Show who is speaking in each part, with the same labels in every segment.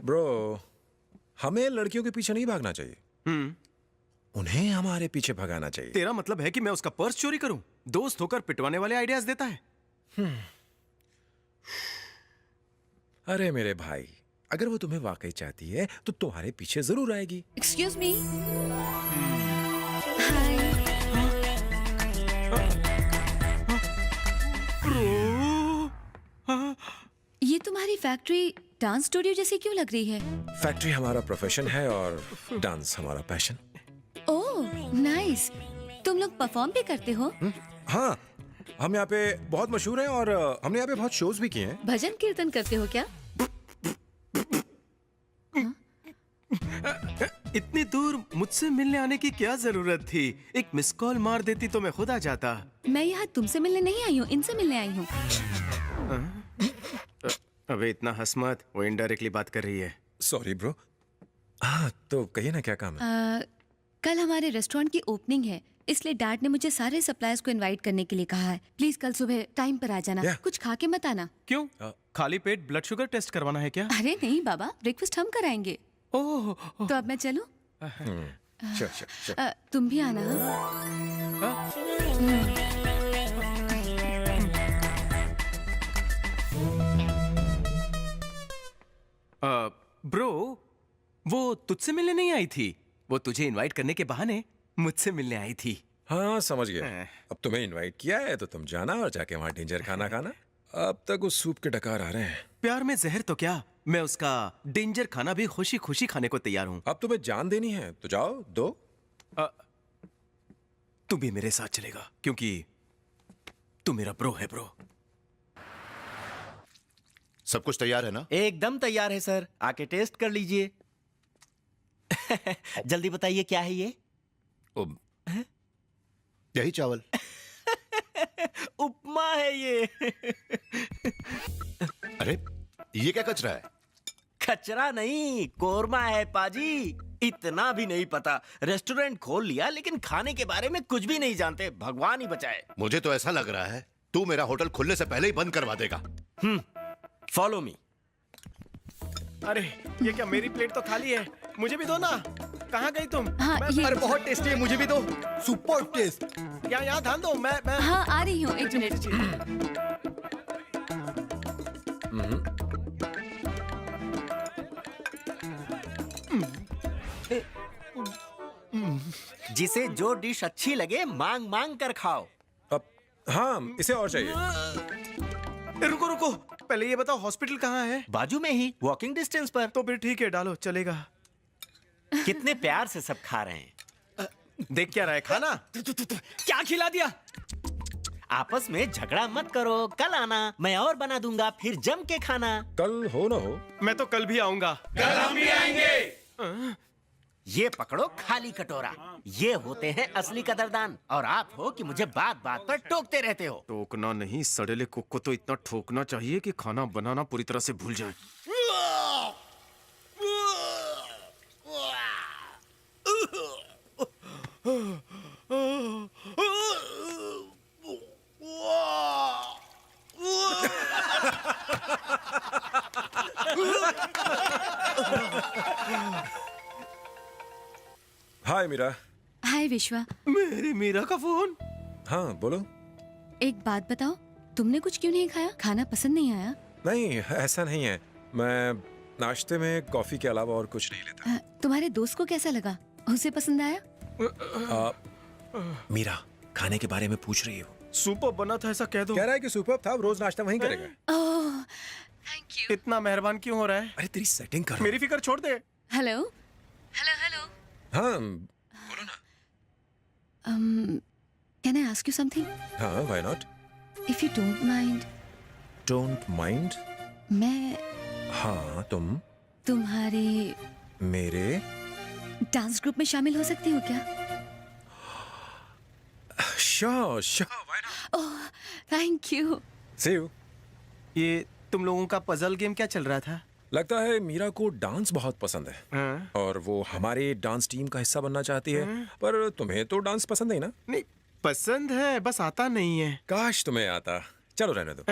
Speaker 1: Bro, हमें लड़कियों के पीछे नहीं भागना चाहिए, उन्हें हमारे पीछे भगाना चाहिए।
Speaker 2: तेरा मतलब है कि मैं उसका पर्स चोरी करूं? दोस्त होकर पिटवाने वाले आइडियाज देता है।
Speaker 1: अरे मेरे भाई, अगर वो तुम्हें वाकई चाहती है तो तुम्हारे पीछे जरूर आएगी।
Speaker 3: Excuse me. हाय। ये तुम्हारी फैक्ट्री डांस स्टूडियो जैसी क्यों लग रही है?
Speaker 1: फैक्ट्री हमारा प्रोफेशन है और डांस हमारा पैशन।
Speaker 3: Oh nice. तुम लोग परफॉर्म भी करते हो?
Speaker 1: हाँ, हम यहाँ पे बहुत मशहूर हैं और हमने यहाँ पे बहुत शोज भी किए हैं।
Speaker 3: भजन कीर्तन करते हो क्या?
Speaker 2: इतनी दूर मुझसे मिलने आने की क्या जरूरत थी? एक मिस कॉल मार देती तो मैं खुद आ जाता।
Speaker 3: मैं यहाँ तुमसे मिलने नहीं आई हूँ, इनसे मिलने आई हूँ।
Speaker 2: अबे इतना हंस मत, वो इनडायरेक्टली बात कर रही है।
Speaker 1: Sorry bro. हाँ तो कहिए ना, क्या काम है?
Speaker 3: कल हमारे रेस्टोरेंट की ओपनिंग है, इसलिए डैड ने मुझे सारे सप्लायर्स को इनवाइट करने के लिए कहा है। प्लीज कल सुबह टाइम पर आ जाना।
Speaker 1: Yeah.
Speaker 3: कुछ खा के मत आना।
Speaker 2: क्यों? खाली पेट ब्लड शुगर टेस्ट करवाना है क्या?
Speaker 3: अरे नहीं बाबा, ब्रेकफास्ट हम कराएंगे।
Speaker 2: ओह,
Speaker 3: तो अब मैं चलूं?
Speaker 1: श्योर।
Speaker 3: तुम भी आना।
Speaker 2: ब्रो, वो तुझसे मिलने नहीं आई थी, वो तुझे इनवाइट करने के बहाने मुझसे मिलने आई थी।
Speaker 1: हाँ समझ गया। अब तुम्हें इनवाइट किया है तो तुम जाना और जाके वहाँ डेंजर खाना खाना। अब तक उस सूप के डकार आ रहे हैं।
Speaker 2: प्यार में जहर तो क्या, मैं उसका डेंजर खाना भी खुशी खुशी खाने को तैयार हूँ।
Speaker 1: अब तुम्हें जान देनी है तो जाओ दो।
Speaker 2: तू भी मेरे साथ चलेगा क्योंकि तू मेरा ब्रो है। ब्रो,
Speaker 4: सब कुछ तैयार है ना?
Speaker 5: एकदम तैयार है सर, आके टेस्ट कर लीजिए। जल्दी बताइए क्या है ये?
Speaker 4: यही चावल।
Speaker 5: उपमा है ये।
Speaker 4: अरे ये क्या कचरा है?
Speaker 5: कचरा नहीं, कोरमा है पाजी। इतना भी नहीं पता, रेस्टोरेंट खोल लिया लेकिन खाने के बारे में कुछ भी नहीं जानते। भगवान ही बचाए।
Speaker 4: मुझे तो ऐसा लग रहा है तू मेरा होटल खुलने से पहले ही बंद करवा देगा।
Speaker 5: Follow me.
Speaker 2: अरे ये क्या, मेरी प्लेट तो खाली है, मुझे भी दो ना। कहाँ गई तुम?
Speaker 3: हाँ, ये-
Speaker 2: अरे बहुत टेस्टी है, मुझे भी दो।
Speaker 4: Super taste.
Speaker 2: यहाँ ध्यान दो। मैं
Speaker 3: हाँ आ रही हूँ, एक मिनट।
Speaker 5: जिसे जो डिश अच्छी लगे मांग मांग कर खाओ।
Speaker 1: अब हाँ, इसे और चाहिए।
Speaker 2: रुको रुको, पहले ये बताओ हॉस्पिटल कहाँ है?
Speaker 5: बाजू में ही, वॉकिंग डिस्टेंस पर।
Speaker 2: तो फिर ठीक है, डालो, चलेगा।
Speaker 5: कितने प्यार से सब खा रहे हैं।
Speaker 2: देख क्या रहा है खाना?
Speaker 5: क्या खिला दिया? आपस में झगड़ा मत करो, कल आना, मैं और बना दूंगा, फिर जम के खाना।
Speaker 1: कल हो ना हो,
Speaker 2: मैं तो कल भी आऊंगा।
Speaker 6: कल हम भी आएंगे।
Speaker 5: ये पकड़ो खाली कटोरा, ये होते हैं असली कदरदान। और आप हो कि मुझे बात बात पर टोकते रहते हो।
Speaker 2: टोकना नहीं, सड़ेले कुक को तो इतना ठोकना चाहिए कि खाना बनाना पूरी तरह से भूल जाए।
Speaker 1: हाय मीरा।
Speaker 3: हाय विश्वा।
Speaker 2: मेरी मीरा का फोन।
Speaker 1: हाँ बोलो।
Speaker 3: एक बात बताओ, तुमने कुछ क्यों नहीं खाया? खाना पसंद नहीं आया?
Speaker 1: नहीं ऐसा नहीं है, मैं नाश्ते में कॉफी के अलावा और कुछ नहीं लेता।
Speaker 3: तुम्हारे दोस्त को कैसा लगा? उसे पसंद आया?
Speaker 1: मीरा खाने के बारे में पूछ रही हो।
Speaker 2: सुपर बना था ऐसा कह दो।
Speaker 1: कह रहा है कि सुपर था, रोज नाश्ता वहीं करेगा।
Speaker 3: ओह थैंक यू।
Speaker 2: इतना मेहरबान क्यों हो रहा है?
Speaker 1: अरे तेरी सेटिंग कर।
Speaker 2: मेरी फिक्र छोड़ दे।
Speaker 3: Hello hello hello.
Speaker 1: हाँ बोलो ना।
Speaker 3: Can I ask you something?
Speaker 1: हाँ why not.
Speaker 3: If you don't mind.
Speaker 1: Don't mind?
Speaker 3: मैं
Speaker 1: हाँ तुम
Speaker 3: तुम्हारे
Speaker 1: मेरे
Speaker 3: डांस ग्रुप में शामिल हो सकती हो क्या?
Speaker 1: Sure why not.
Speaker 3: Oh thank you.
Speaker 1: See you.
Speaker 2: ये तुम लोगों का पजल गेम क्या चल रहा था?
Speaker 1: लगता है मीरा को डांस बहुत पसंद है।
Speaker 2: हाँ?
Speaker 1: और वो हमारे डांस टीम का हिस्सा बनना चाहती है। पर तुम्हें तो डांस पसंद है ना?
Speaker 2: नहीं, पसंद है, बस आता नहीं है।
Speaker 1: काश तुम्हें आता। चलो रहने दो।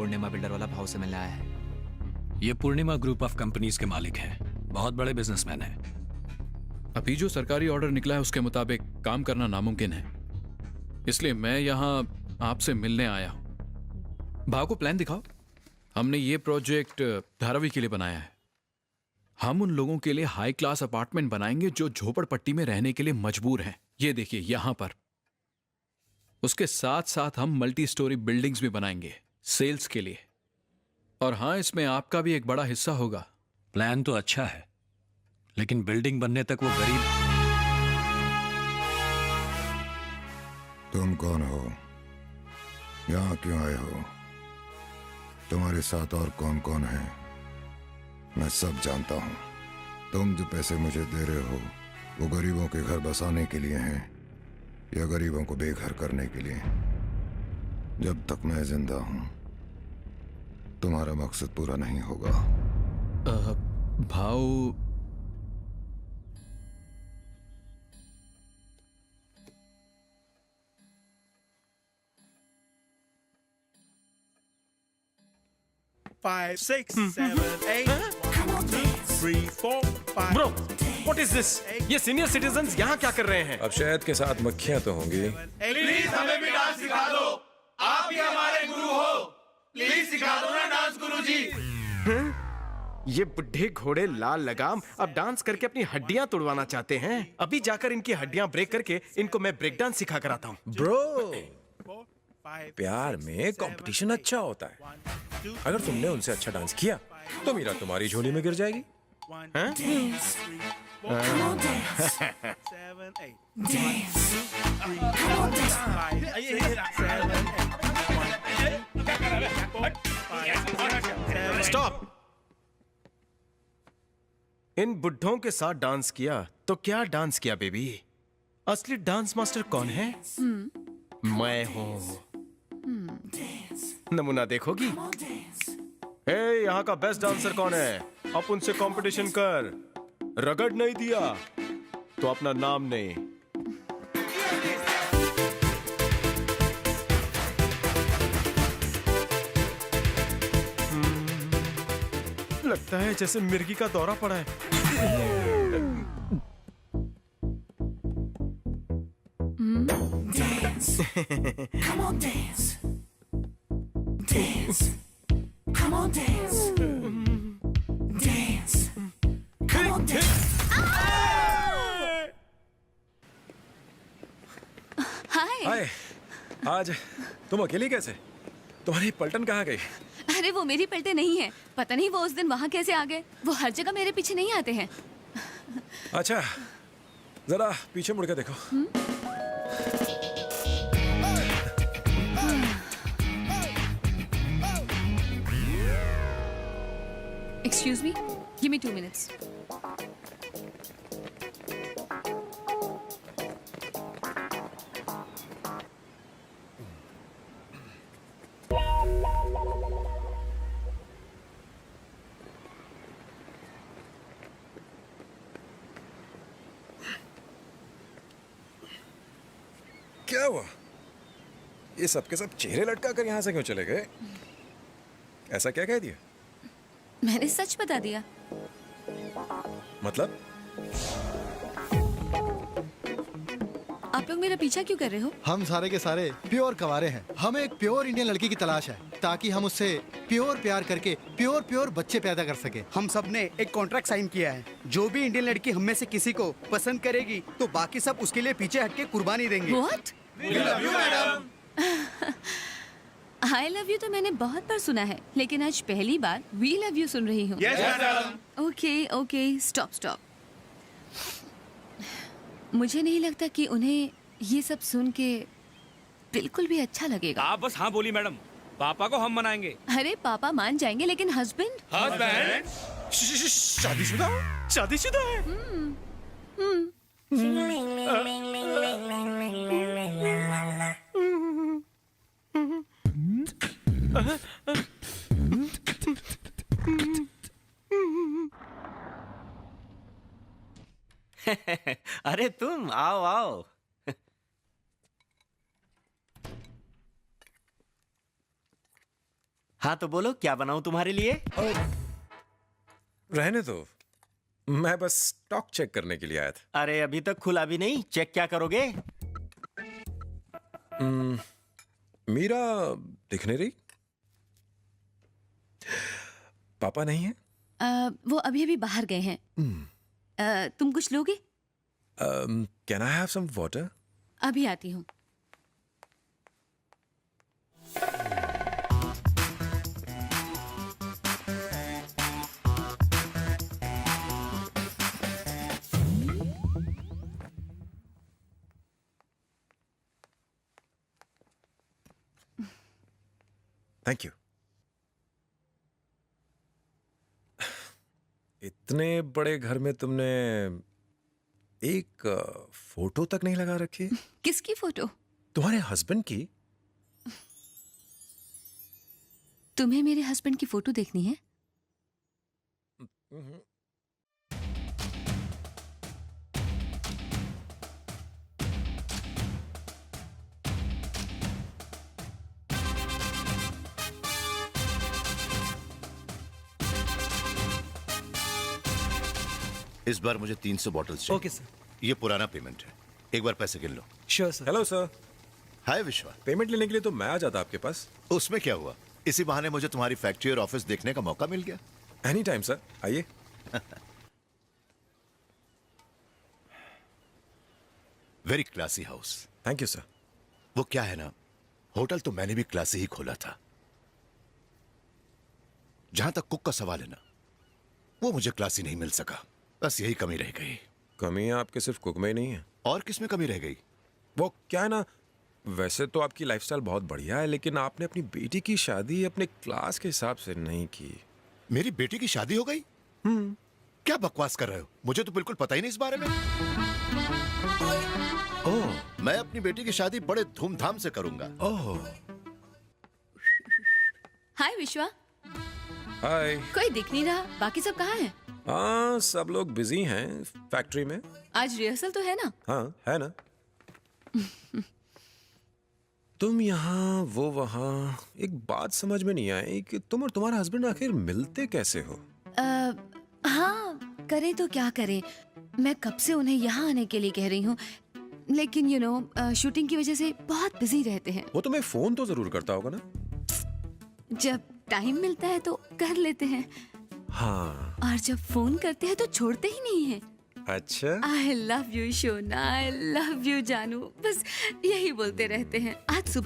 Speaker 7: पूर्णिमा बिल्डर वाला भाव से मिलने आया है।
Speaker 8: ये पूर्णिमा ग्रुप ऑफ कंपनीज के मालिक हैं, बहुत बड़े बिजनेसमैन हैं।
Speaker 9: अभी जो सरकारी ऑर्डर निकला है उसके मुताबिक काम करना नामुमकिन है, इसलिए मैं यहाँ आपसे मिलने आया हूं। भाव को प्लान दिखाओ। हमने ये प्रोजेक्ट धारावी के लिए बनाया है। हम उन लोगों के लिए हाई क्लास अपार्टमेंट बनाएंगे जो झोपड़पट्टी में रहने के लिए मजबूर हैं। ये देखिए यहां पर। उसके साथ साथ हम मल्टी स्टोरी बिल्डिंग्स भी बनाएंगे सेल्स के लिए। और हां, इसमें आपका भी एक बड़ा हिस्सा होगा।
Speaker 8: प्लान तो अच्छा है, लेकिन बिल्डिंग बनने तक वो गरीब।
Speaker 10: तुम कौन हो? यहाँ क्यों आए हो? तुम्हारे साथ और कौन कौन है? मैं सब जानता हूँ। तुम जो पैसे मुझे दे रहे हो वो गरीबों के घर बसाने के लिए हैं या गरीबों को बेघर करने के लिए? जब तक मैं जिंदा हूँ तुम्हारा मकसद पूरा नहीं होगा।
Speaker 9: भाव
Speaker 6: Five, six, seven, eight. Come on, 2, 3, 4, 5.
Speaker 2: Bro, what is this? ये सीनियर सिटीजन्स यहाँ क्या कर रहे हैं?
Speaker 1: अब शहद के साथ मक्खियां तो होंगी।
Speaker 6: प्लीज हमें भी डांस सिखा दो। आप ही हमारे गुरु हो। प्लीज सिखा दो ना डांस गुरुजी।
Speaker 2: ये बुढ़े घोड़े लाल लगाम अब डांस करके अपनी हड्डियां तोड़वाना चाहते हैं। अभी जाकर इनकी हड्डियां ब्रेक करके इनको मैं ब्रेक डांस सिखा कर आता हूँ।
Speaker 1: ब्रो, प्यार में कंपटीशन अच्छा होता है। अगर तुमने उनसे अच्छा डांस किया तो मीरा तुम्हारी झोली में गिर जाएगी।
Speaker 2: स्टॉप। इन बुढ़ों के साथ डांस किया तो क्या डांस किया बेबी? असली डांस मास्टर कौन है? मैं हूँ। नमूना देखोगी? यहाँ का बेस्ट डांसर कौन है? अब उनसे कंपटीशन कर। रगड़ नहीं दिया तो अपना नाम नहीं। लगता है जैसे मिर्गी का दौरा पड़ा है।
Speaker 6: Come on, dance. Dance. Come on, dance. Dance. Come on, dance.
Speaker 1: हाय, आज तुम अकेली कैसे? तुम्हारी पलटन कहाँ गई?
Speaker 3: अरे वो मेरी पलटे नहीं है। पता नहीं वो उस दिन वहाँ कैसे आ गए। वो हर जगह मेरे पीछे नहीं आते हैं।
Speaker 1: अच्छा, जरा पीछे मुड़ के देखो।
Speaker 3: Excuse me, give me 2 minutes.
Speaker 1: क्या हुआ? ये सब के सब चेहरे लटका कर यहाँ से क्यों चले गए? ऐसा क्या कह दिया?
Speaker 3: मैंने सच बता दिया।
Speaker 1: मतलब?
Speaker 3: आप लोग मेरा पीछा क्यों कर रहे हो?
Speaker 11: हम सारे के सारे प्योर कवारे हैं। हमें एक प्योर इंडियन लड़की की तलाश है ताकि हम उससे प्योर प्यार करके प्योर बच्चे पैदा कर सके।
Speaker 12: हम सब ने एक कॉन्ट्रैक्ट साइन किया है। जो भी इंडियन लड़की हम में से किसी को पसंद करेगी तो बाकी सब उसके लिए पीछे हटके कुर्बानी देंगे।
Speaker 3: What? आई लव यू तो मैंने बहुत बार सुना है, लेकिन आज पहली बार वी लव यू सुन रही हूँ। Okay, stop. मुझे नहीं लगता कि उन्हें ये सब सुन के बिल्कुल भी अच्छा लगेगा।
Speaker 6: आप बस हाँ बोली मैडम, पापा को हम मनाएंगे।
Speaker 3: अरे पापा मान जाएंगे, लेकिन हस्बैंड?
Speaker 2: शादीशुदा है।
Speaker 5: अरे तुम आओ। हाँ तो बोलो, क्या बनाऊं तुम्हारे लिए?
Speaker 1: रहने दो, मैं बस स्टॉक चेक करने के लिए आया था।
Speaker 5: अरे अभी तक खुला भी नहीं, चेक क्या करोगे?
Speaker 1: मीरा दिख नहीं रही। पापा नहीं है?
Speaker 3: वो अभी अभी बाहर गए हैं। तुम कुछ लोगे?
Speaker 1: Can I have some water?
Speaker 3: अभी आती हूँ।
Speaker 1: Thank you. इतने बड़े घर में तुमने एक फोटो तक नहीं लगा रखी?
Speaker 3: किसकी फोटो?
Speaker 1: तुम्हारे हस्बैंड की।
Speaker 3: तुम्हें मेरे हस्बैंड की फोटो देखनी है?
Speaker 4: इस बार मुझे 300 बॉटल्स चाहिए।
Speaker 12: Okay sir.
Speaker 4: ये पुराना पेमेंट है, एक बार पैसे गिन लो।
Speaker 12: Sure sir.
Speaker 1: Hello sir.
Speaker 4: Hi Vishwa.
Speaker 1: Payment लेने के लिए तो मैं आ जाता आपके पास।
Speaker 4: उसमें क्या हुआ, इसी बहाने मुझे तुम्हारी फैक्ट्री और ऑफिस देखने का मौका मिल गया।
Speaker 1: एनी टाइम सर, आइए।
Speaker 4: Very classy house.
Speaker 1: Thank you sir.
Speaker 4: वो क्या है ना, होटल तो मैंने भी क्लासी ही खोला था। जहां तक कुक का सवाल है ना, वो मुझे क्लासी नहीं मिल सका, बस यही कमी रह गई।
Speaker 1: कमी आपके सिर्फ कुक में ही नहीं है।
Speaker 4: और किस में कमी रह गई?
Speaker 1: वो क्या है ना, वैसे तो आपकी लाइफस्टाइल बहुत बढ़िया है, लेकिन आपने अपनी बेटी की शादी अपने क्लास के हिसाब से नहीं की।
Speaker 4: मेरी बेटी की शादी हो गई? क्या बकवास कर रहे हो, मुझे तो बिल्कुल पता ही नहीं इस बारे में। ओह, मैं अपनी बेटी की शादी बड़े धूमधाम से करूंगा।
Speaker 1: ओह,
Speaker 3: हाय विश्वा।
Speaker 1: हाय।
Speaker 3: कोई दिख नहीं रहा, बाकी सब कहाँ हैं?
Speaker 1: हाँ, सब लोग बिजी हैं फैक्ट्री में।
Speaker 3: आज रिहर्सल तो है ना?
Speaker 1: हाँ है ना। तुम यहाँ वो वहाँ, एक बात समझ में नहीं आई कि तुम और तुम्हारा हस्बैंड आखिर मिलते कैसे हो?
Speaker 3: हाँ, करें तो क्या करें, मैं कब से उन्हें यहाँ आने के लिए कह रही हूँ, लेकिन यू नो शूटिंग की वजह से बहुत बिजी रहते हैं।
Speaker 1: वो तुम्हें फोन तो जरूर करता होगा ना?
Speaker 3: जब टाइम मिलता है तो कर लेते हैं,
Speaker 1: हाँ।
Speaker 3: और जब फोन करते हैं तो छोड़ते ही नहीं है।
Speaker 1: अच्छा।
Speaker 3: I love you Shona, I love you जानू, बस यही बोलते रहते हैं। आज सुबह